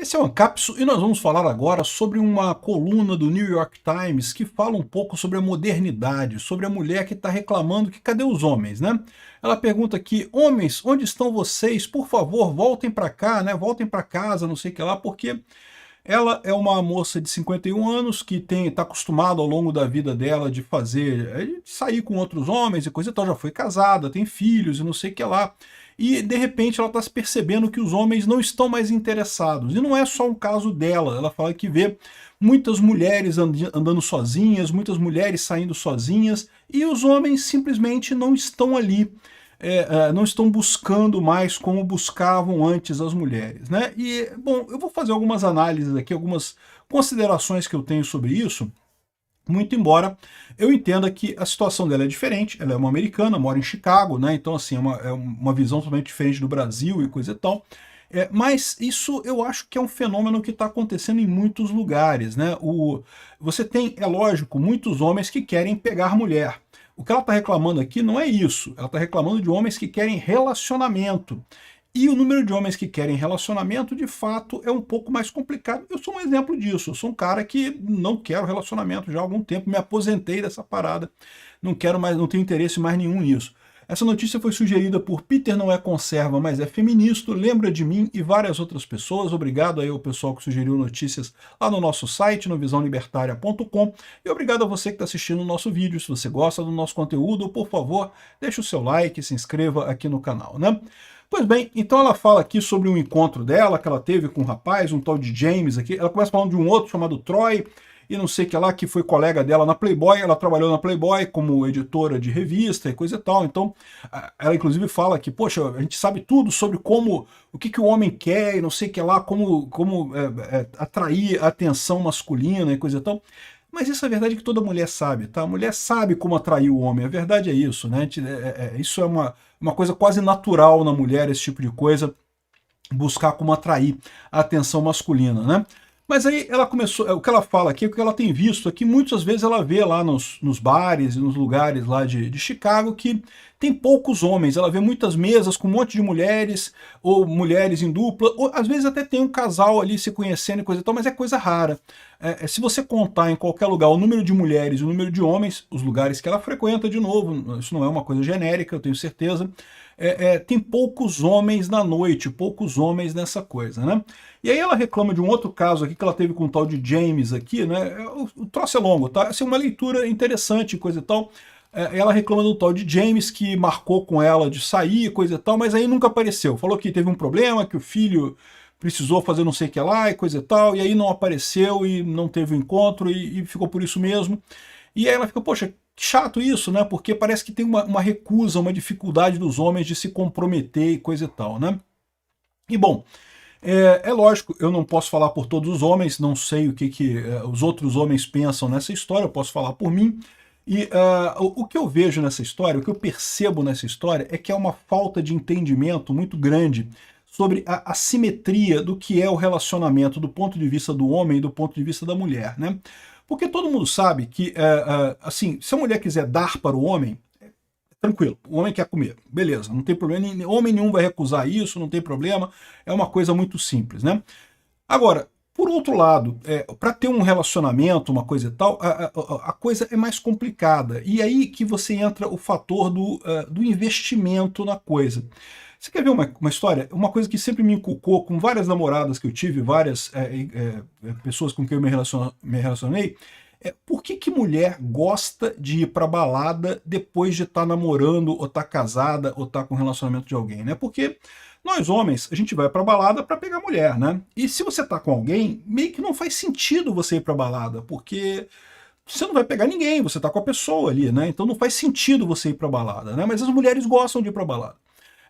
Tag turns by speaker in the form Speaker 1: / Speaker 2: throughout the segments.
Speaker 1: Esse é o Ancapsu e nós vamos falar agora sobre uma coluna do New York Times que fala um pouco sobre a modernidade, sobre a mulher que está reclamando que cadê os homens, né? Ela pergunta aqui, homens, onde estão vocês? Por favor, voltem para cá, né? Voltem para casa, não sei o que lá, porque ela é uma moça de 51 anos que está acostumada ao longo da vida dela de de sair com outros homens e coisa e tal, já foi casada, tem filhos e não sei o que lá. E de repente ela está se percebendo que os homens não estão mais interessados. E não é só um caso dela, ela fala que vê muitas mulheres andando sozinhas, muitas mulheres saindo sozinhas, e os homens simplesmente não estão ali. Não estão buscando mais como buscavam antes as mulheres, né? E, bom, eu vou fazer algumas análises aqui, algumas considerações que eu tenho sobre isso, muito embora eu entenda que a situação dela é diferente, ela é uma americana, mora em Chicago, né? Então, assim, é uma visão totalmente diferente do Brasil e coisa e tal. Mas isso eu acho que é um fenômeno que está acontecendo em muitos lugares, né? Você tem, é lógico, muitos homens que querem pegar mulher. O que ela está reclamando aqui não é isso, ela está reclamando de homens que querem relacionamento. E o número de homens que querem relacionamento, de fato, é um pouco mais complicado. Eu sou um exemplo disso, eu sou um cara que não quero relacionamento já há algum tempo, me aposentei dessa parada, não quero mais, não tenho interesse mais nenhum nisso. Essa notícia foi sugerida por Peter Não É Conserva, mas é feminista, lembra de mim e várias outras pessoas. Obrigado aí ao pessoal que sugeriu notícias lá no nosso site, no visãolibertaria.com. E obrigado a você que está assistindo o nosso vídeo. Se você gosta do nosso conteúdo, por favor, deixe o seu like, se inscreva aqui no canal, né? Pois bem, então ela fala aqui sobre um encontro dela, que ela teve com um rapaz, um tal de James aqui. Ela começa falando de um outro chamado Troy, e não sei o que lá, que foi colega dela na Playboy, ela trabalhou na Playboy como editora de revista e coisa e tal, então ela inclusive fala que, poxa, a gente sabe tudo sobre o que o homem quer e não sei o que lá, como atrair a atenção masculina e coisa e tal. Mas isso é verdade que toda mulher sabe, tá? A mulher sabe como atrair o homem, a verdade é isso, né? Isso é uma coisa quase natural na mulher, esse tipo de coisa, buscar como atrair a atenção masculina, né? Mas aí ela começou, o que ela fala aqui, o que ela tem visto aqui, muitas vezes ela vê lá nos bares e nos lugares lá de Chicago que tem poucos homens, ela vê muitas mesas com um monte de mulheres, ou mulheres em dupla, ou às vezes até tem um casal ali se conhecendo e coisa e tal, mas é coisa rara. Se você contar em qualquer lugar o número de mulheres e o número de homens, os lugares que ela frequenta, de novo, isso não é uma coisa genérica, eu tenho certeza, tem poucos homens na noite, poucos homens nessa coisa, né? E aí ela reclama de um outro caso aqui que ela teve com o tal de James aqui, né? O troço é longo, tá? Assim, uma leitura interessante, coisa e tal. Ela reclama do tal de James que marcou com ela de sair, coisa e tal, mas aí nunca apareceu. Falou que teve um problema, que o filho precisou fazer não sei o que lá e coisa e tal, e aí não apareceu e não teve o encontro e ficou por isso mesmo. E aí ela fica, poxa, chato isso, né? Porque parece que tem uma recusa, uma dificuldade dos homens de se comprometer e coisa e tal, né? E bom, é lógico, eu não posso falar por todos os homens, não sei o que os outros homens pensam nessa história, eu posso falar por mim. E o que eu vejo nessa história, o que eu percebo nessa história é que é uma falta de entendimento muito grande sobre a simetria do que é o relacionamento do ponto de vista do homem e do ponto de vista da mulher, né? Porque todo mundo sabe que, assim, se a mulher quiser dar para o homem, tranquilo, o homem quer comer, beleza, não tem problema, homem nenhum vai recusar isso, não tem problema, é uma coisa muito simples, né? Agora, por outro lado, para ter um relacionamento, uma coisa e tal, a coisa é mais complicada, e aí que você entra o fator do investimento na coisa. Você quer ver uma história? Uma coisa que sempre me inculcou, com várias namoradas que eu tive, várias pessoas com quem eu me relacionei, por que mulher gosta de ir pra balada depois de estar namorando, ou estar casada, ou estar com relacionamento de alguém, né? Porque nós homens, a gente vai pra balada pra pegar mulher, né? E se você tá com alguém, meio que não faz sentido você ir pra balada, porque você não vai pegar ninguém, você tá com a pessoa ali, né? Então não faz sentido você ir pra balada, né? Mas as mulheres gostam de ir pra balada.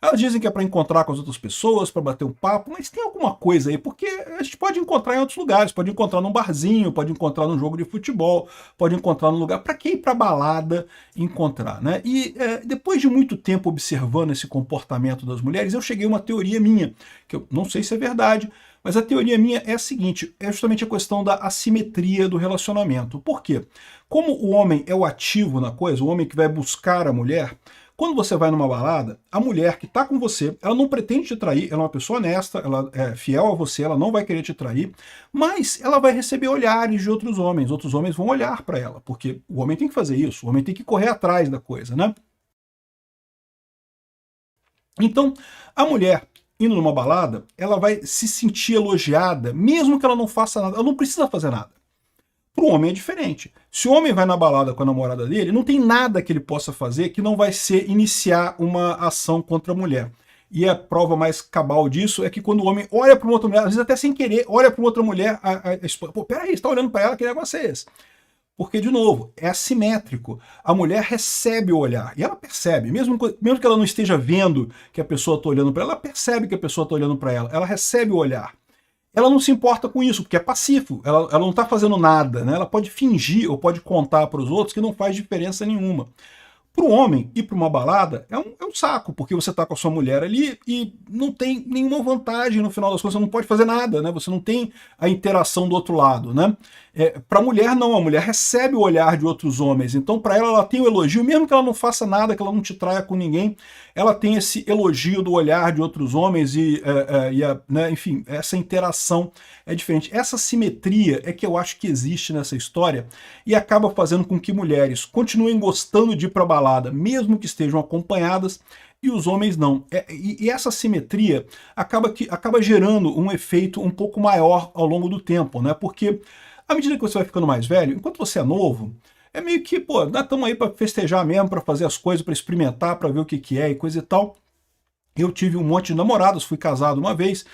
Speaker 1: Elas dizem que é para encontrar com as outras pessoas, para bater um papo, mas tem alguma coisa aí, porque a gente pode encontrar em outros lugares, pode encontrar num barzinho, pode encontrar num jogo de futebol, pode encontrar num lugar. Para que ir para balada encontrar, né? E depois de muito tempo observando esse comportamento das mulheres, eu cheguei a uma teoria minha, que eu não sei se é verdade, mas a teoria minha é a seguinte, é justamente a questão da assimetria do relacionamento. Por quê? Como o homem é o ativo na coisa, o homem que vai buscar a mulher, Quando você vai numa balada, a mulher que está com você, ela não pretende te trair, ela é uma pessoa honesta, ela é fiel a você, ela não vai querer te trair, mas ela vai receber olhares de outros homens vão olhar para ela, porque o homem tem que fazer isso, o homem tem que correr atrás da coisa, né? Então, a mulher indo numa balada, ela vai se sentir elogiada, mesmo que ela não faça nada, ela não precisa fazer nada. Para o homem é diferente. Se o homem vai na balada com a namorada dele, não tem nada que ele possa fazer que não vai ser iniciar uma ação contra a mulher. E a prova mais cabal disso é que quando o homem olha para uma outra mulher, às vezes até sem querer, olha para uma outra mulher, a esposa, pô, peraí, você está olhando para ela, que negócio é esse? Porque, de novo, é assimétrico. A mulher recebe o olhar, e ela percebe, mesmo que ela não esteja vendo que a pessoa está olhando para ela, ela percebe que a pessoa está olhando para ela, ela recebe o olhar. Ela não se importa com isso, porque é passivo, ela não está fazendo nada, né? Ela pode fingir ou pode contar para os outros que não faz diferença nenhuma. Para o homem ir para uma balada é um saco, porque você está com a sua mulher ali e não tem nenhuma vantagem no final das contas, você não pode fazer nada, né? Você não tem a interação do outro lado, né? Para a mulher não, a mulher recebe o olhar de outros homens, então para ela tem o elogio, mesmo que ela não faça nada, que ela não te traia com ninguém, ela tem esse elogio do olhar de outros homens né, enfim, essa interação é diferente. Essa simetria é que eu acho que existe nessa história e acaba fazendo com que mulheres continuem gostando de ir para balada, mesmo que estejam acompanhadas, e os homens não. E essa simetria acaba gerando um efeito um pouco maior ao longo do tempo, né? Porque à medida que você vai ficando mais velho, enquanto você é novo, é meio que, pô, nós estamos aí para festejar mesmo, para fazer as coisas, para experimentar, para ver o que é e coisa e tal. Eu tive um monte de namoradas, fui casado uma vez,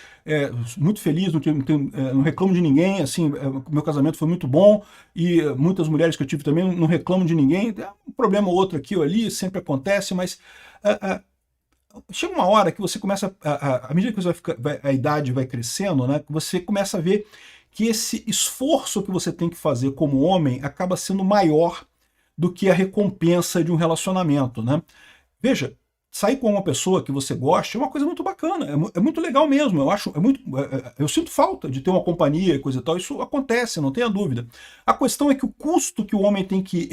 Speaker 1: muito feliz, não reclamo de ninguém, assim, meu casamento foi muito bom, e muitas mulheres que eu tive também não reclamo de ninguém, um problema ou outro aqui ou ali, sempre acontece, mas chega uma hora que você começa, à medida que a idade vai crescendo, né, você começa a ver que esse esforço que você tem que fazer como homem acaba sendo maior do que a recompensa de um relacionamento, né? Veja, sair com uma pessoa que você gosta é uma coisa muito bacana, é muito legal mesmo, eu acho, eu sinto falta de ter uma companhia e coisa e tal, isso acontece, não tenha dúvida. A questão é que o custo que o homem tem que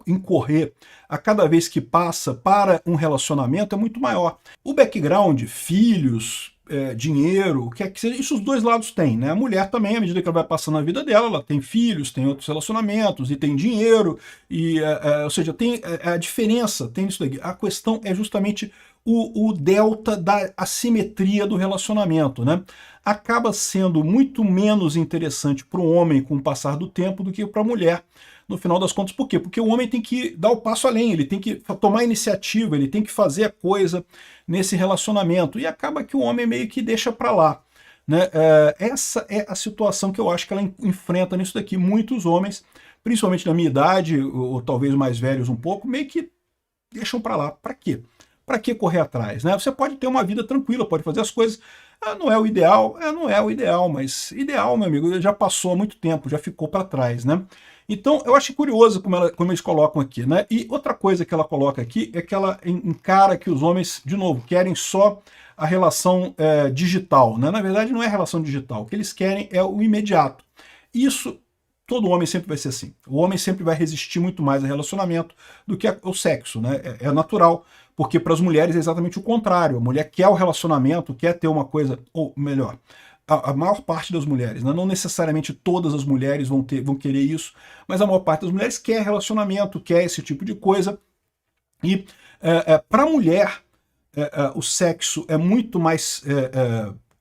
Speaker 1: incorrer a cada vez que passa para um relacionamento é muito maior. O background, filhos, dinheiro, o que é que seja, isso os dois lados têm, né? A mulher também, à medida que ela vai passando a vida dela, ela tem filhos, tem outros relacionamentos, e tem dinheiro, ou seja, tem a diferença, tem isso daqui. A questão é justamente o delta da assimetria do relacionamento, né? Acaba sendo muito menos interessante para o homem com o passar do tempo do que para a mulher, no final das contas. Por quê? Porque o homem tem que dar o passo além, ele tem que tomar a iniciativa, ele tem que fazer a coisa nesse relacionamento, e acaba que o homem meio que deixa para lá, né? Essa é a situação que eu acho que ela enfrenta nisso daqui. Muitos homens, principalmente na minha idade, ou talvez mais velhos um pouco, meio que deixam para lá. Para quê? Para que correr atrás, né? Você pode ter uma vida tranquila, pode fazer as coisas. Não é o ideal? Não é o ideal, mas ideal, meu amigo, já passou há muito tempo, já ficou para trás, né? Então, eu acho curioso como eles colocam aqui, né? E outra coisa que ela coloca aqui é que ela encara que os homens, de novo, querem só a relação digital, né? Na verdade, não é relação digital. O que eles querem é o imediato. Isso, todo homem sempre vai ser assim. O homem sempre vai resistir muito mais a relacionamento do que o sexo, né? É natural, porque para as mulheres é exatamente o contrário. A mulher quer o relacionamento, quer ter uma coisa, ou melhor, a maior parte das mulheres, né? Não necessariamente todas as mulheres vão querer isso, mas a maior parte das mulheres quer relacionamento, quer esse tipo de coisa. E para a mulher, o sexo é muito mais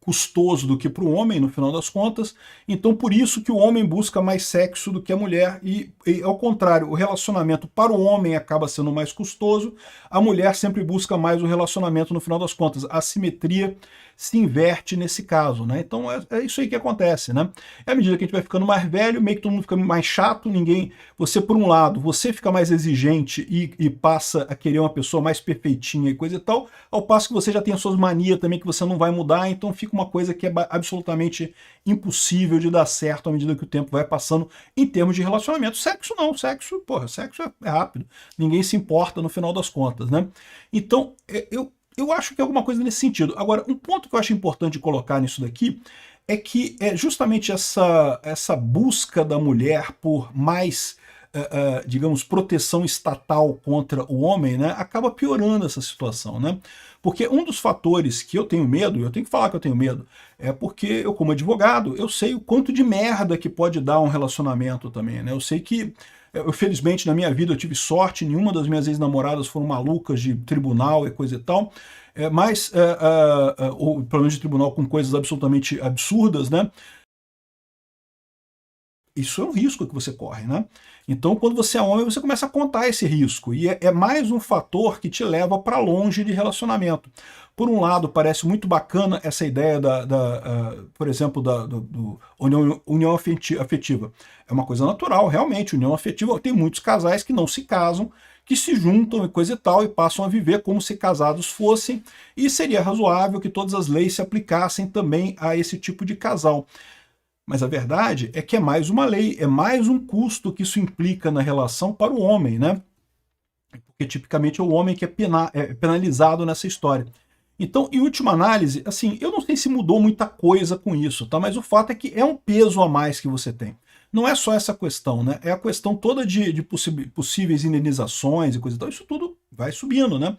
Speaker 1: custoso do que para o homem, no final das contas. Então, por isso que o homem busca mais sexo do que a mulher, e ao contrário, o relacionamento para o homem acaba sendo mais custoso, a mulher sempre busca mais o relacionamento, no final das contas. A assimetria se inverte nesse caso, né? Então é isso aí que acontece, né? À medida que a gente vai ficando mais velho, meio que todo mundo fica mais chato, você, por um lado, você fica mais exigente e passa a querer uma pessoa mais perfeitinha e coisa e tal, ao passo que você já tem as suas manias também que você não vai mudar, então fica uma coisa que é absolutamente impossível de dar certo à medida que o tempo vai passando em termos de relacionamento. Sexo não, sexo é rápido, ninguém se importa no final das contas, né? Então, eu acho que é alguma coisa nesse sentido. Agora, um ponto que eu acho importante colocar nisso daqui é que é justamente essa busca da mulher por mais digamos, proteção estatal contra o homem, né, acaba piorando essa situação, né? Porque um dos fatores que eu tenho medo, e eu tenho que falar que eu tenho medo, é porque eu, como advogado, eu sei o quanto de merda que pode dar um relacionamento também, né? Eu sei que, felizmente, na minha vida eu tive sorte, nenhuma das minhas ex-namoradas foram malucas de tribunal e coisa e tal, ou pelo menos de tribunal com coisas absolutamente absurdas, né? Isso é um risco que você corre, né? Então, quando você é homem, você começa a contar esse risco. E é mais um fator que te leva para longe de relacionamento. Por um lado, parece muito bacana essa ideia por exemplo, do união afetiva. É uma coisa natural, realmente. União afetiva, tem muitos casais que não se casam, que se juntam e coisa e tal, e passam a viver como se casados fossem, e seria razoável que todas as leis se aplicassem também a esse tipo de casal. Mas a verdade é que é mais uma lei, é mais um custo que isso implica na relação para o homem, né? Porque tipicamente é o homem que é penalizado nessa história. Então, em última análise, assim, eu não sei se mudou muita coisa com isso, tá? Mas o fato é que é um peso a mais que você tem. Não é só essa questão, né? É a questão toda de possíveis indenizações e coisa e tal. Isso tudo vai subindo, né?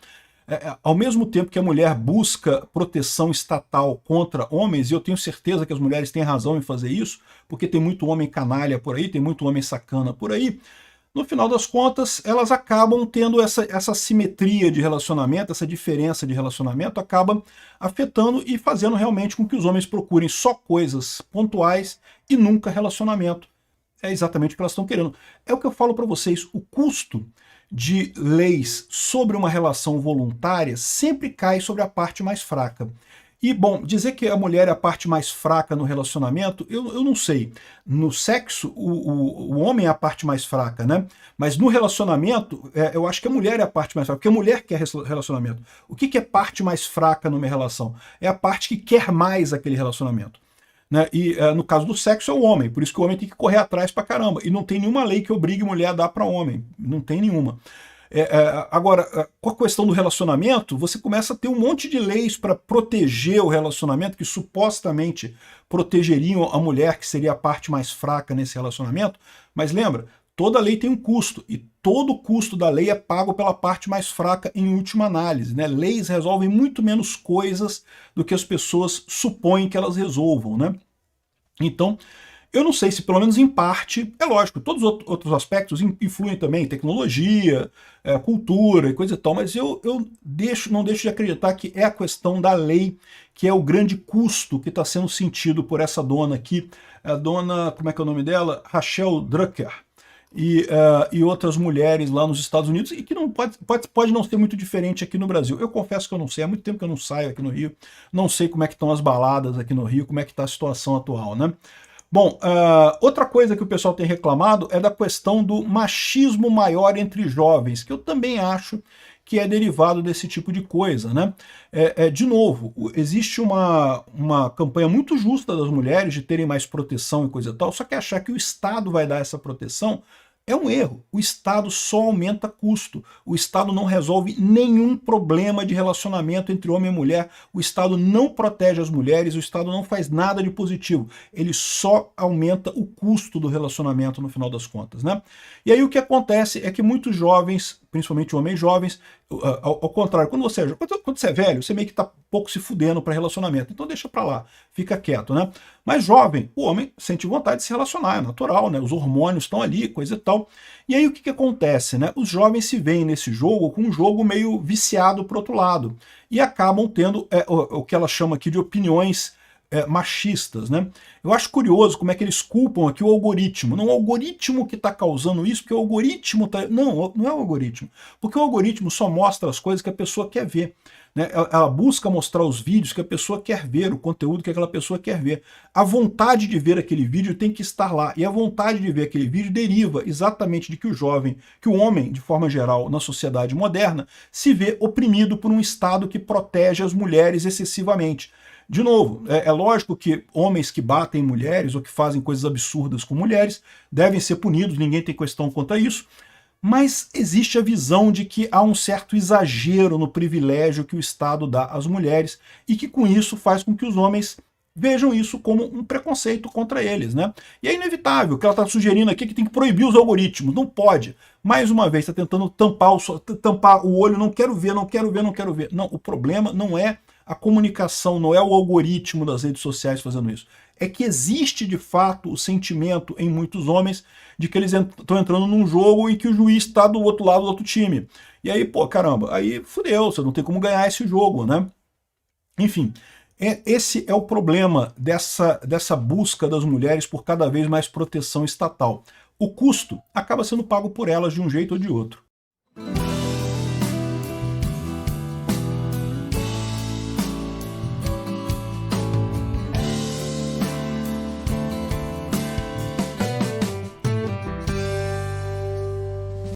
Speaker 1: Ao mesmo tempo que a mulher busca proteção estatal contra homens, e eu tenho certeza que as mulheres têm razão em fazer isso, porque tem muito homem canalha por aí, tem muito homem sacana por aí, no final das contas, elas acabam tendo essa simetria de relacionamento, essa diferença de relacionamento, acaba afetando e fazendo realmente com que os homens procurem só coisas pontuais e nunca relacionamento. É exatamente o que elas estão querendo. É o que eu falo para vocês, o custo de leis sobre uma relação voluntária sempre cai sobre a parte mais fraca. E, bom, dizer que a mulher é a parte mais fraca no relacionamento, eu não sei. No sexo, o homem é a parte mais fraca, né? Mas no relacionamento, eu acho que a mulher é a parte mais fraca, porque a mulher quer relacionamento. O que é parte mais fraca numa relação? É a parte que quer mais aquele relacionamento. Né? E no caso do sexo é o homem, por isso que o homem tem que correr atrás pra caramba. E não tem nenhuma lei que obrigue mulher a dar para homem, não tem nenhuma. Agora, com a questão do relacionamento, você começa a ter um monte de leis para proteger o relacionamento, que supostamente protegeriam a mulher, que seria a parte mais fraca nesse relacionamento, mas lembra, toda lei tem um custo, e todo o custo da lei é pago pela parte mais fraca em última análise. Né? Leis resolvem muito menos coisas do que as pessoas supõem que elas resolvam. Né? Então, eu não sei se, pelo menos em parte, é lógico, todos os outros aspectos influem também, tecnologia, cultura e coisa e tal, mas eu não deixo de acreditar que é a questão da lei que é o grande custo que está sendo sentido por essa dona aqui, a dona, como é que é o nome dela? Rachel Drucker. E outras mulheres lá nos Estados Unidos, e que não pode não ser muito diferente aqui no Brasil. Eu confesso que eu não sei, há muito tempo que eu não saio aqui no Rio, não sei como é que estão as baladas aqui no Rio, como é que está a situação atual, né? Bom, outra coisa que o pessoal tem reclamado é da questão do machismo maior entre jovens, que eu também acho que é derivado desse tipo de coisa, né? De novo, existe uma campanha muito justa das mulheres de terem mais proteção e coisa e tal, só que achar que o Estado vai dar essa proteção é um erro. O Estado só aumenta custo. O Estado não resolve nenhum problema de relacionamento entre homem e mulher. O Estado não protege as mulheres, o Estado não faz nada de positivo. Ele só aumenta o custo do relacionamento no final das contas, né? E aí o que acontece é que muitos jovens, principalmente homens jovens, ao contrário, quando você é velho, você meio que tá pouco se fudendo para relacionamento. Então deixa para lá, fica quieto, né? Mas jovem, o homem sente vontade de se relacionar, é natural, né? Os hormônios estão ali, coisa e tal. E aí o que acontece, né? Os jovens se veem nesse jogo com um jogo meio viciado pro outro lado. E acabam tendo o que ela chama aqui de opiniões machistas, né? Eu acho curioso como é que eles culpam aqui o algoritmo. Não o algoritmo que está causando isso, porque o algoritmo tá... Não é o algoritmo. Porque o algoritmo só mostra as coisas que a pessoa quer ver. Né? Ela busca mostrar os vídeos que a pessoa quer ver, o conteúdo que aquela pessoa quer ver. A vontade de ver aquele vídeo tem que estar lá. E a vontade de ver aquele vídeo deriva exatamente de que o jovem, que o homem, de forma geral, na sociedade moderna, se vê oprimido por um Estado que protege as mulheres excessivamente. De novo, é lógico que homens que batem mulheres ou que fazem coisas absurdas com mulheres devem ser punidos, ninguém tem questão quanto a isso, mas existe a visão de que há um certo exagero no privilégio que o Estado dá às mulheres e que com isso faz com que os homens vejam isso como um preconceito contra eles, né? E é inevitável, o que ela está sugerindo aqui é que tem que proibir os algoritmos, não pode. Mais uma vez, está tentando tampar o olho, não quero ver, não quero ver, não quero ver. Não, o problema não é a comunicação, não é o algoritmo das redes sociais fazendo isso. É que existe, de fato, o sentimento em muitos homens de que eles estão entrando num jogo em que o juiz está do outro lado do outro time. E aí, pô, caramba, aí fudeu, você não tem como ganhar esse jogo, né? Enfim, esse é o problema dessa busca das mulheres por cada vez mais proteção estatal. O custo acaba sendo pago por elas de um jeito ou de outro.